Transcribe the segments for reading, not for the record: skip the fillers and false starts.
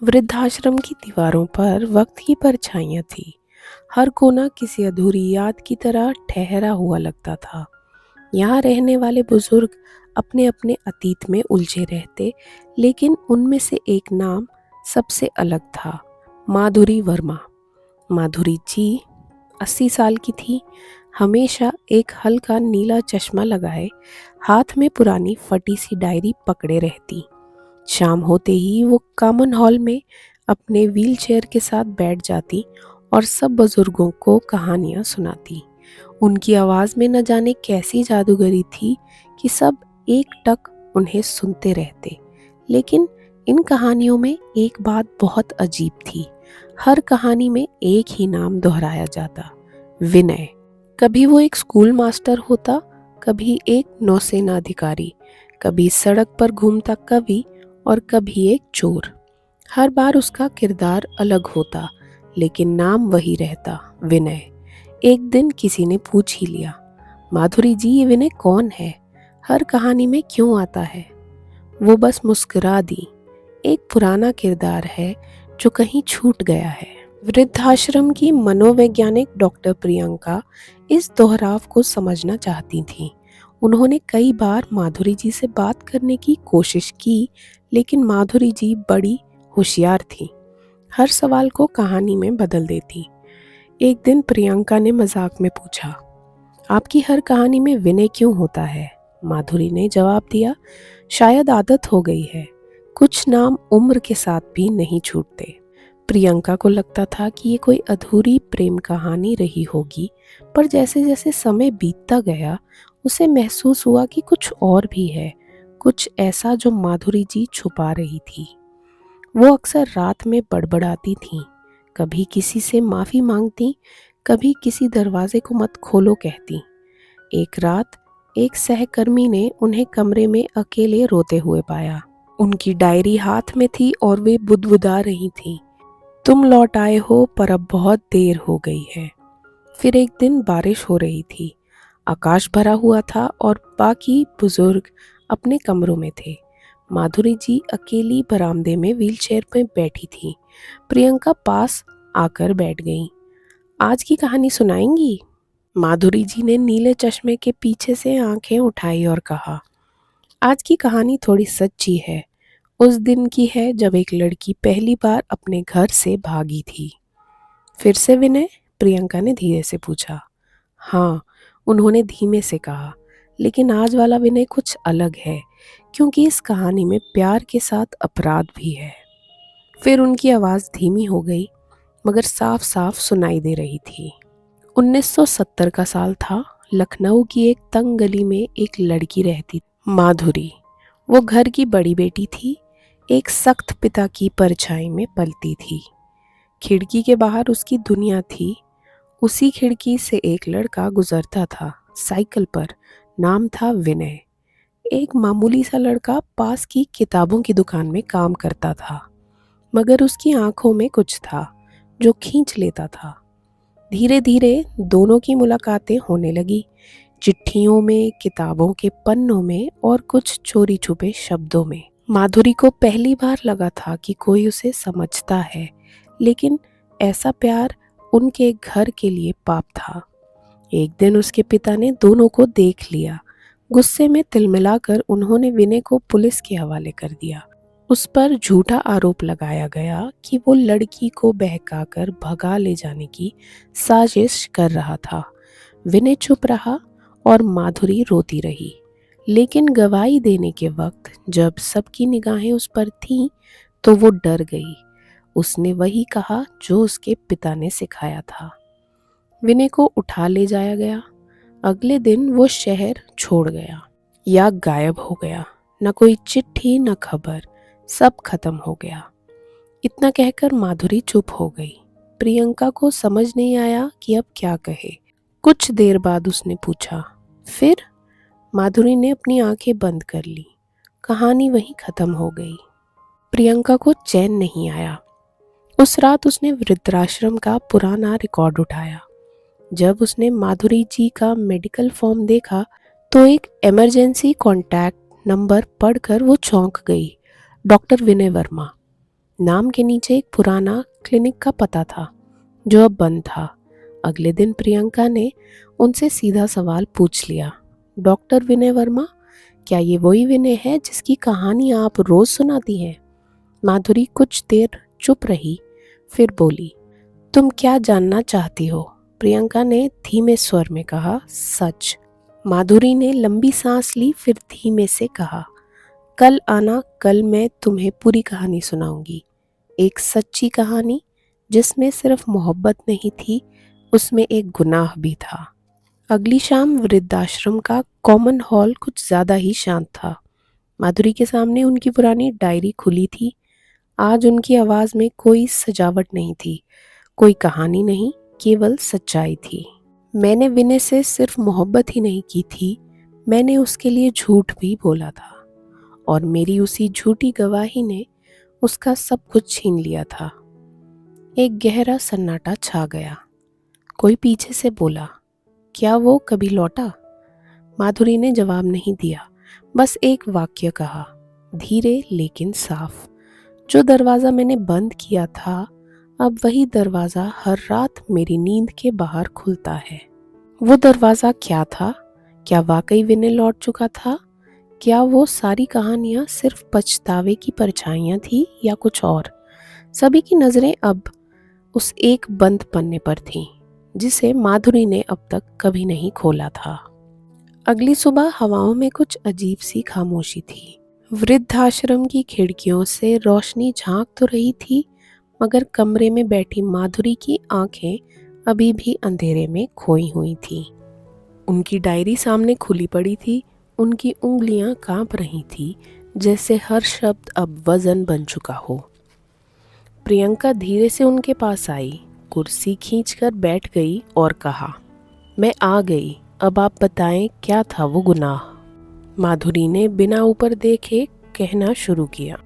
वृद्धाश्रम की दीवारों पर वक्त की परछाइयां थी। हर कोना किसी अधूरी याद की तरह ठहरा हुआ लगता था। यहाँ रहने वाले बुजुर्ग अपने अपने अतीत में उलझे रहते, लेकिन उनमें से एक नाम सबसे अलग था। माधुरी वर्मा। माधुरी जी 80 साल की थी। हमेशा एक हल्का नीला चश्मा लगाए, हाथ में पुरानी फटी सी डायरी पकड़े रहती। शाम होते ही वो कॉमन हॉल में अपने व्हीलचेयर के साथ बैठ जाती और सब बुजुर्गों को कहानियां सुनाती। उनकी आवाज़ में न जाने कैसी जादूगरी थी कि सब एक टक उन्हें सुनते रहते। लेकिन इन कहानियों में एक बात बहुत अजीब थी। हर कहानी में एक ही नाम दोहराया जाता, विनय। कभी वो एक स्कूल मास्टर होता, कभी एक नौसेना अधिकारी, कभी सड़क पर घूमता कवि और कभी एक चोर। हर बार उसका किरदार अलग होता, लेकिन नाम वही रहता, विनय। एक दिन किसी ने पूछ ही लिया, माधुरी जी ये विनय कौन है? हर कहानी में क्यों आता है? वो बस मुस्कुरा दी। एक पुराना किरदार है जो कहीं छूट गया है। वृद्धाश्रम की मनोवैज्ञानिक डॉक्टर प्रियंका इस दोहराव को समझना चाहती थीं। उन्होंने कई बार माधुरी जी से बात करने की कोशिश की, लेकिन माधुरी जी बड़ी होशियार थी। हर सवाल को कहानी में बदल देती। एक दिन प्रियंका ने मजाक में पूछा, आपकी हर कहानी में विनय क्यों होता है? माधुरी ने जवाब दिया, शायद आदत हो गई है। कुछ नाम उम्र के साथ भी नहीं छूटते। प्रियंका को लगता था कि ये कोई अधूरी प्रेम कहानी रही होगी, पर जैसे जैसे समय बीतता गया उसे महसूस हुआ कि कुछ और भी है, कुछ ऐसा जो माधुरी जी छुपा रही थी। वो अक्सर रात में बड़बड़ाती थीं, कभी किसी से माफ़ी मांगती, कभी किसी दरवाजे को मत खोलो कहती। एक रात एक सहकर्मी ने उन्हें कमरे में अकेले रोते हुए पाया। उनकी डायरी हाथ में थी और वे बुदबुदा रही थीं, तुम लौट आए हो पर अब बहुत देर हो गई है। फिर एक दिन बारिश हो रही थी, आकाश भरा हुआ था और बाकी बुजुर्ग अपने कमरों में थे। माधुरी जी अकेली बरामदे में व्हीलचेयर पर बैठी थी। प्रियंका पास आकर बैठ गई। आज की कहानी सुनाएंगी? माधुरी जी ने नीले चश्मे के पीछे से आंखें उठाई और कहा, आज की कहानी थोड़ी सच्ची है। उस दिन की है जब एक लड़की पहली बार अपने घर से भागी थी। फिर से विनय? प्रियंका ने धीरे से पूछा। हाँ, उन्होंने धीमे से कहा, लेकिन आज वाला विनय कुछ अलग है, क्योंकि इस कहानी में प्यार के साथ अपराध भी है। फिर उनकी आवाज़ धीमी हो गई, मगर साफ साफ सुनाई दे रही थी। 1970 का साल था। लखनऊ की एक तंग गली में एक लड़की रहती, माधुरी। वो घर की बड़ी बेटी थी, एक सख्त पिता की परछाई में पलती थी। खिड़की के बाहर उसकी दुनिया थी। उसी खिड़की से एक लड़का गुजरता था, साइकिल पर। नाम था विनय। एक मामूली सा लड़का पास की किताबों की दुकान में काम करता था, मगर उसकी आंखों में कुछ था जो खींच लेता था। धीरे धीरे दोनों की मुलाकातें होने लगी, चिट्ठियों में, किताबों के पन्नों में और कुछ चोरी छुपे शब्दों में। माधुरी को पहली बार लगा था कि कोई उसे समझता है, लेकिन ऐसा प्यार उनके घर के लिए पाप था। एक दिन उसके पिता ने दोनों को देख लिया। गुस्से में तिलमिलाकर उन्होंने विनय को पुलिस के हवाले कर दिया। उस पर झूठा आरोप लगाया गया कि वो लड़की को बहकाकर भगा ले जाने की साजिश कर रहा था। विनय चुप रहा और माधुरी रोती रही। लेकिन गवाही देने के वक्त जब सबकी निगाहें उस पर थीं, तो वो डर गई। उसने वही कहा जो उसके पिता ने सिखाया था। विनय को उठा ले जाया गया। अगले दिन वो शहर छोड़ गया या गायब हो गया। न कोई चिट्ठी, न खबर, सब खत्म हो गया। इतना कहकर माधुरी चुप हो गई। प्रियंका को समझ नहीं आया कि अब क्या कहे। कुछ देर बाद उसने पूछा, फिर? माधुरी ने अपनी आंखें बंद कर ली। कहानी वहीं खत्म हो गई। प्रियंका को चैन नहीं आया। उस रात उसने वृद्धाश्रम का पुराना रिकॉर्ड उठाया। जब उसने माधुरी जी का मेडिकल फॉर्म देखा, तो एक इमरजेंसी कॉन्टैक्ट नंबर पढ़कर वो चौंक गई। डॉक्टर विनय वर्मा। नाम के नीचे एक पुराना क्लिनिक का पता था जो अब बंद था। अगले दिन प्रियंका ने उनसे सीधा सवाल पूछ लिया, डॉक्टर विनय वर्मा, क्या ये वही विनय है जिसकी कहानी आप रोज सुनाती हैं? माधुरी कुछ देर चुप रही, फिर बोली, तुम क्या जानना चाहती हो? प्रियंका ने धीमे स्वर में कहा, सच। माधुरी ने लंबी सांस ली, फिर धीमे से कहा, कल आना, कल मैं तुम्हें पूरी कहानी सुनाऊंगी। एक सच्ची कहानी जिसमें सिर्फ मोहब्बत नहीं थी, उसमें एक गुनाह भी था। अगली शाम वृद्धाश्रम का कॉमन हॉल कुछ ज्यादा ही शांत था। माधुरी के सामने उनकी पुरानी डायरी खुली थी। आज उनकी आवाज में कोई सजावट नहीं थी, कोई कहानी नहीं, केवल सच्चाई थी। मैंने विनय से सिर्फ मोहब्बत ही नहीं की थी, मैंने उसके लिए झूठ भी बोला था, और मेरी उसी झूठी गवाही ने उसका सब कुछ छीन लिया था। एक गहरा सन्नाटा छा गया। कोई पीछे से बोला, क्या वो कभी लौटा? माधुरी ने जवाब नहीं दिया, बस एक वाक्य कहा, धीरे लेकिन साफ, जो दरवाजा मैंने बंद किया था, अब वही दरवाजा हर रात मेरी नींद के बाहर खुलता है। वो दरवाजा क्या था? क्या वाकई विनय लौट चुका था? क्या वो सारी कहानियां सिर्फ पछतावे की परछाइयां थी या कुछ और? सभी की नजरें अब उस एक बंद पन्ने पर थीं, जिसे माधुरी ने अब तक कभी नहीं खोला था। अगली सुबह हवाओं में कुछ अजीब सी खामोशी थी। वृद्धाश्रम की खिड़कियों से रोशनी झांक तो रही थी, मगर कमरे में बैठी माधुरी की आंखें अभी भी अंधेरे में खोई हुई थीं। उनकी डायरी सामने खुली पड़ी थी, उनकी उंगलियां कांप रही थी, जैसे हर शब्द अब वजन बन चुका हो। प्रियंका धीरे से उनके पास आई, कुर्सी खींचकर बैठ गई और कहा, मैं आ गई, अब आप बताएं क्या था वो गुनाह? माधुरी ने बिना ऊपर देखे कहना शुरू किया,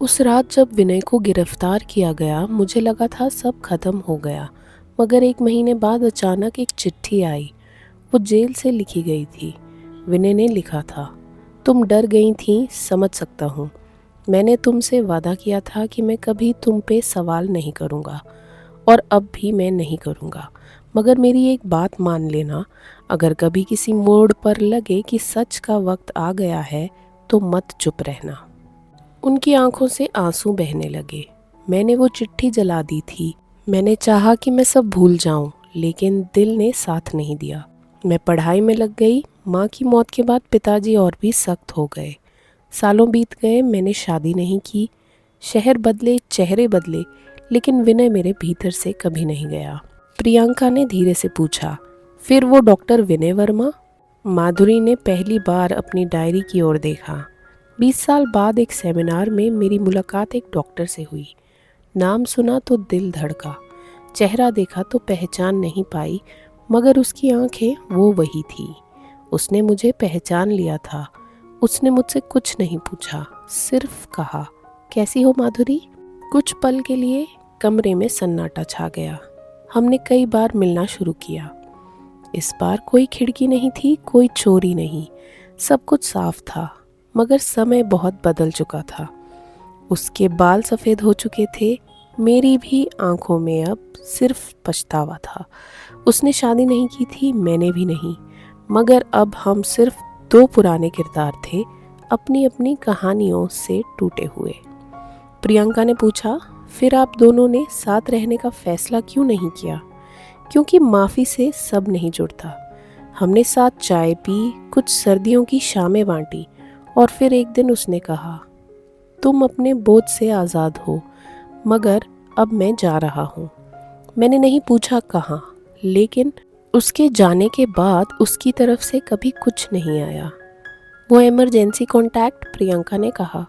उस रात जब विनय को गिरफ्तार किया गया, मुझे लगा था सब खत्म हो गया, मगर 1 महीने बाद अचानक एक चिट्ठी आई। वो जेल से लिखी गई थी। विनय ने लिखा था, तुम डर गई थी, समझ सकता हूँ। मैंने तुमसे वादा किया था कि मैं कभी तुम पे सवाल नहीं करूँगा, और अब भी मैं नहीं करूँगा, मगर मेरी एक बात मान लेना, अगर कभी किसी मोड़ पर लगे कि सच का वक्त आ गया है, तो मत चुप रहना। उनकी आंखों से आंसू बहने लगे। मैंने वो चिट्ठी जला दी थी। मैंने चाहा कि मैं सब भूल जाऊं, लेकिन दिल ने साथ नहीं दिया। मैं पढ़ाई में लग गई। माँ की मौत के बाद पिताजी और भी सख्त हो गए। सालों बीत गए, मैंने शादी नहीं की। शहर बदले, चेहरे बदले, लेकिन विनय मेरे भीतर से कभी नहीं गया। प्रियंका ने धीरे से पूछा, फिर वो डॉक्टर विनय वर्मा? माधुरी ने पहली बार अपनी डायरी की ओर देखा। 20 साल बाद एक सेमिनार में मेरी मुलाकात एक डॉक्टर से हुई। नाम सुना तो दिल धड़का, चेहरा देखा तो पहचान नहीं पाई, मगर उसकी आंखें वो वही थी। उसने मुझे पहचान लिया था। उसने मुझसे कुछ नहीं पूछा, सिर्फ कहा, कैसी हो माधुरी? कुछ पल के लिए कमरे में सन्नाटा छा गया। हमने कई बार मिलना शुरू किया। इस बार कोई खिड़की नहीं थी, कोई चोरी नहीं, सब कुछ साफ था, मगर समय बहुत बदल चुका था। उसके बाल सफ़ेद हो चुके थे, मेरी भी आंखों में अब सिर्फ पछतावा था। उसने शादी नहीं की थी, मैंने भी नहीं, मगर अब हम सिर्फ 2 पुराने किरदार थे, अपनी अपनी कहानियों से टूटे हुए। प्रियंका ने पूछा, फिर आप दोनों ने साथ रहने का फैसला क्यों नहीं किया? क्योंकि माफ़ी से सब नहीं जुड़ता। हमने साथ चाय पी, कुछ सर्दियों की शामें बांटी, और फिर एक दिन उसने कहा, तुम अपने बोझ से आज़ाद हो, मगर अब मैं जा रहा हूँ। मैंने नहीं पूछा कहाँ, लेकिन उसके जाने के बाद उसकी तरफ से कभी कुछ नहीं आया। वो इमरजेंसी कॉन्टैक्ट, प्रियंका ने कहा।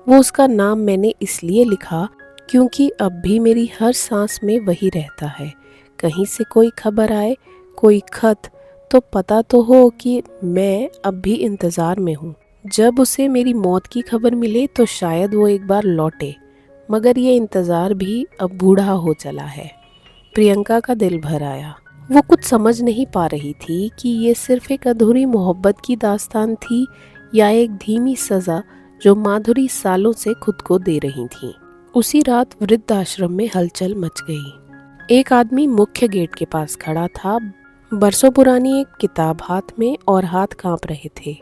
वो उसका नाम मैंने इसलिए लिखा क्योंकि अब भी मेरी हर सांस में वही रहता है। कहीं से कोई खबर आए, कोई खत, तो पता तो हो कि मैं अब भी इंतज़ार में हूँ। जब उसे मेरी मौत की खबर मिले तो शायद वो एक बार लौटे, मगर ये इंतज़ार भी अब बूढ़ा हो चला है। प्रियंका का दिल भर आया। वो कुछ समझ नहीं पा रही थी कि ये सिर्फ एक अधूरी मोहब्बत की दास्तान थी या एक धीमी सज़ा जो माधुरी सालों से खुद को दे रही थी। उसी रात वृद्धाश्रम में हलचल मच गई। एक आदमी मुख्य गेट के पास खड़ा था, बरसों पुरानी एक किताब हाथ में और हाथ कांप रहे थे।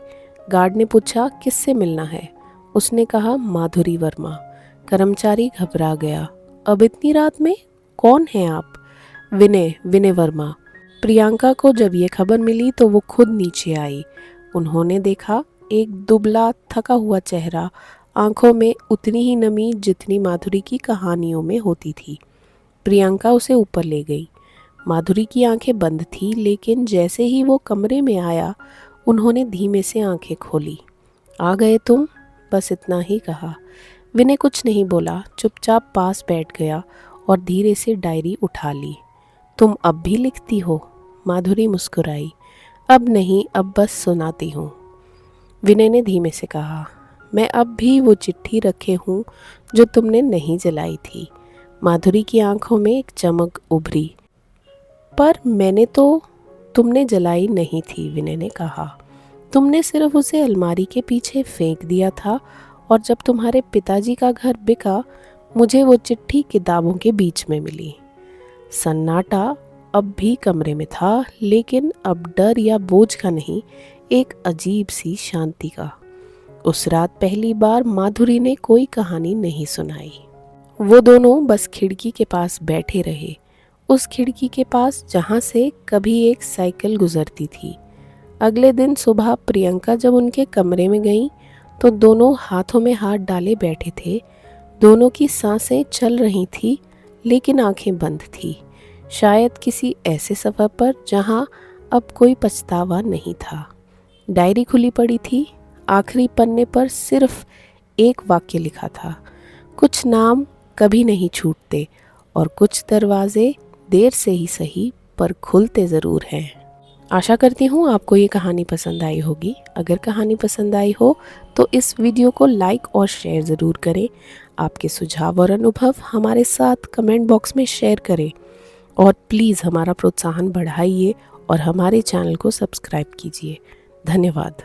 गार्ड ने पूछा, किससे मिलना है? उसने कहा, माधुरी वर्मा। कर्मचारी घबरा गया। अब इतनी रात में? कौन है आप? विनय वर्मा। प्रियंका को जब ये खबर मिली तो वो खुद नीचे आई। उन्होंने देखा, एक दुबला थका हुआ चेहरा, आंखों में उतनी ही नमी जितनी माधुरी की कहानियों में होती थी। प्रियंका उसे ऊपर ले गई। माधुरी की आंखें बंद थी, लेकिन जैसे ही वो कमरे में आया उन्होंने धीमे से आंखें खोली। आ गए तुम? बस इतना ही कहा। विनय कुछ नहीं बोला, चुपचाप पास बैठ गया और धीरे से डायरी उठा ली। तुम अब भी लिखती हो? माधुरी मुस्कुराई। अब नहीं, अब बस सुनाती हूँ। विनय ने धीमे से कहा, मैं अब भी वो चिट्ठी रखे हूँ जो तुमने नहीं जलाई थी। माधुरी की आंखों में एक चमक उभरी। पर मैंने तो तुमने जलाई नहीं थी, विनय ने कहा। तुमने सिर्फ उसे अलमारी के पीछे फेंक दिया था और जब तुम्हारे पिताजी का घर बिका, मुझे वो चिट्ठी किताबों के बीच में मिली। सन्नाटा अब भी कमरे में था, लेकिन अब डर या बोझ का नहीं, एक अजीब सी शांति का। उस रात पहली बार माधुरी ने कोई कहानी नहीं सुनाई। वो दोनों बस खिड़की के पास बैठे रहे, उस खिड़की के पास जहाँ से कभी एक साइकिल गुजरती थी। अगले दिन सुबह प्रियंका जब उनके कमरे में गई तो दोनों हाथों में हाथ डाले बैठे थे। दोनों की सांसें चल रही थी, लेकिन आंखें बंद थी। शायद किसी ऐसे सफ़र पर जहां अब कोई पछतावा नहीं था। डायरी खुली पड़ी थी। आखिरी पन्ने पर सिर्फ एक वाक्य लिखा था, कुछ नाम कभी नहीं छूटते और कुछ दरवाजे देर से ही सही पर खुलते ज़रूर हैं। आशा करती हूँ आपको ये कहानी पसंद आई होगी। अगर कहानी पसंद आई हो तो इस वीडियो को लाइक और शेयर ज़रूर करें। आपके सुझाव और अनुभव हमारे साथ कमेंट बॉक्स में शेयर करें और प्लीज़ हमारा प्रोत्साहन बढ़ाइए और हमारे चैनल को सब्सक्राइब कीजिए। धन्यवाद।